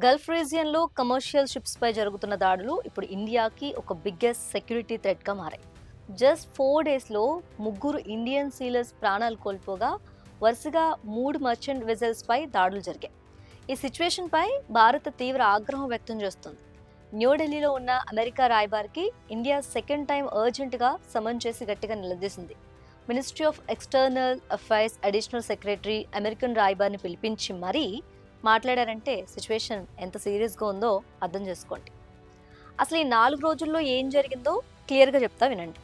Gulf రీజియన్లో commercial ships పై జరుగుతున్న దాడులు ఇప్పుడు ఇండియాకి ఒక బిగ్గెస్ట్ సెక్యూరిటీ థ్రెట్ గా మారాయి. జస్ట్ 4 డేస్లో ముగ్గురు ఇండియన్ సీలర్స్ ప్రాణాలు కోల్పోగా వరుసగా 3 మర్చెంట్ వెజల్స్ పై దాడులు జరిగాయి. ఈ సిచ్యువేషన్ పై భారత్ తీవ్ర ఆగ్రహం వ్యక్తం చేస్తుంది. న్యూఢిల్లీలో ఉన్న అమెరికా రాయబారికి ఇండియా సెకండ్ టైం అర్జెంట్ గా సమన్ చేసి గట్టిగా నిలదీసింది. Ministry of external affairs additional secretary American రాయబారిని పిలిపించి మరీ మాట్లాడారంటే సిచ్యువేషన్ ఎంత సీరియస్గా ఉందో అర్థం చేసుకోండి. అసలు ఈ 4 రోజుల్లో ఏం జరిగిందో క్లియర్గా చెప్తా వినండి.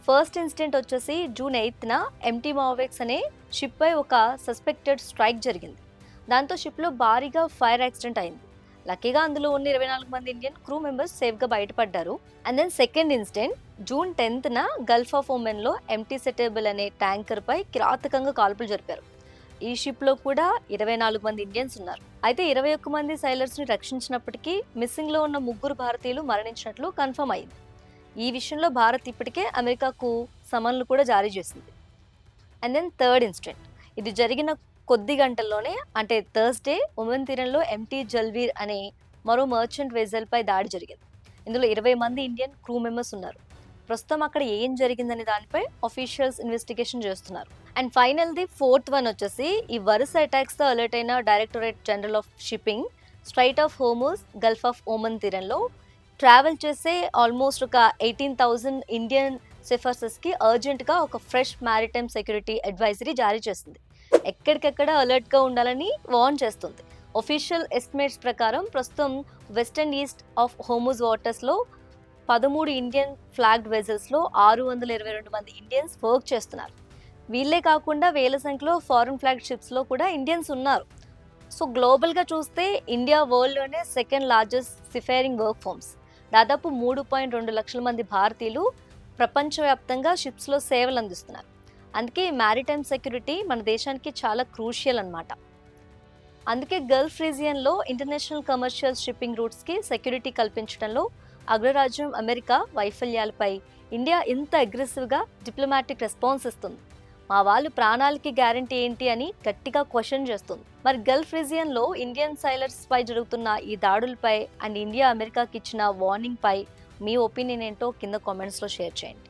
ఫస్ట్ ఇన్సిడెంట్ వచ్చేసి జూన్ 8న ఎంటీ మావెక్స్ అనే షిప్ పై ఒక సస్పెక్టెడ్ స్ట్రైక్ జరిగింది. దాంతో షిప్లో భారీగా ఫైర్ యాక్సిడెంట్ అయింది. లక్కీగా అందులో ఉన్న 24 మంది ఇండియన్ క్రూ మెంబర్స్ సేఫ్గా బయటపడ్డారు. And then second incident June 10న గల్ఫ్ ఆఫ్ ఒమెన్లో ఎంటీ సెటబుల్ అనే ట్యాంకర్ పై కిరాతకంగా కాల్పులు జరిపారు. ఈ షిప్లో కూడా 24 మంది ఇండియన్స్ ఉన్నారు. అయితే 21 మంది సైలర్స్ని రక్షించినప్పటికీ మిస్సింగ్లో ఉన్న 3 భారతీయులు మరణించినట్లు కన్ఫర్మ్ అయింది. ఈ విషయంలో భారత్ ఇప్పటికే అమెరికాకు సమన్లు కూడా జారీ చేసింది. అండ్ దెన్ థర్డ్ ఇన్సిడెంట్ ఇది జరిగిన కొద్ది గంటల్లోనే అంటే థర్స్డే ఒమన్ తీరంలో ఎంటీ జల్వీర్ అనే మరో మర్చెంట్ వెజల్ పై దాడి జరిగింది. ఇందులో 20 మంది ఇండియన్ క్రూ మెంబర్స్ ఉన్నారు. ప్రస్తుతం అక్కడ ఏం జరిగిందనే దానిపై అఫీషియల్స్ ఇన్వెస్టిగేషన్ చేస్తున్నారు. And final the fourth one వచ్చేసి ఈ వరుస అటాక్స్తో అలర్ట్ అయిన directorate general of shipping straight of Hormuz Gulf of Oman తీరంలో ట్రావెల్ చేసే ఆల్మోస్ట్ ఒక 18,000 ఇండియన్ సెఫర్సెస్కి అర్జెంట్గా ఒక ఫ్రెష్ మ్యారిటైమ్ సెక్యూరిటీ అడ్వైజరీ జారీ చేసింది. ఎక్కడికెక్కడ అలర్ట్గా ఉండాలని వార్న్ చేస్తుంది. ఒఫీషియల్ ఎస్టిమేట్స్ ప్రకారం ప్రస్తుతం west and east of Hormuz వాటర్స్లో 13 ఇండియన్ ఫ్లాగ్డ్ వెజల్స్లో 622 మంది ఇండియన్స్ వర్క్ చేస్తున్నారు. వీళ్ళే కాకుండా వేల సంఖ్యలో ఫారెన్ ఫ్లాగ్ షిప్స్లో కూడా ఇండియన్స్ ఉన్నారు. సో గ్లోబల్గా చూస్తే ఇండియా వరల్డ్లోనే second largest seafaring work forms. దాదాపు 3.2 లక్షల మంది భారతీయులు ప్రపంచవ్యాప్తంగా షిప్స్లో సేవలు అందిస్తున్నారు. అందుకే మ్యారిటైమ్ సెక్యూరిటీ మన దేశానికి చాలా క్రూషియల్ అన్నమాట. అందుకే గల్ఫ్ రీజియన్లో ఇంటర్నేషనల్ కమర్షియల్ షిప్పింగ్ రూట్స్కి సెక్యూరిటీ కల్పించడంలో అగ్రరాజ్యం అమెరికా వైఫల్యాలపై ఇండియా ఇంత అగ్రెసివ్గా డిప్లొమాటిక్ రెస్పాన్స్ ఇస్తుంది. మా వాళ్ళు ప్రాణాలకి గ్యారంటీ ఏంటి అని గట్టిగా క్వశ్చన్ చేస్తుంది. మరి గల్ఫ్ రీజియన్లో ఇండియన్ సైలర్స్ పై జరుగుతున్న ఈ దాడులపై అండ్ ఇండియా అమెరికాకి ఇచ్చిన వార్నింగ్ పై మీ ఒపీనియన్ ఏంటో కింద కామెంట్స్లో షేర్ చేయండి.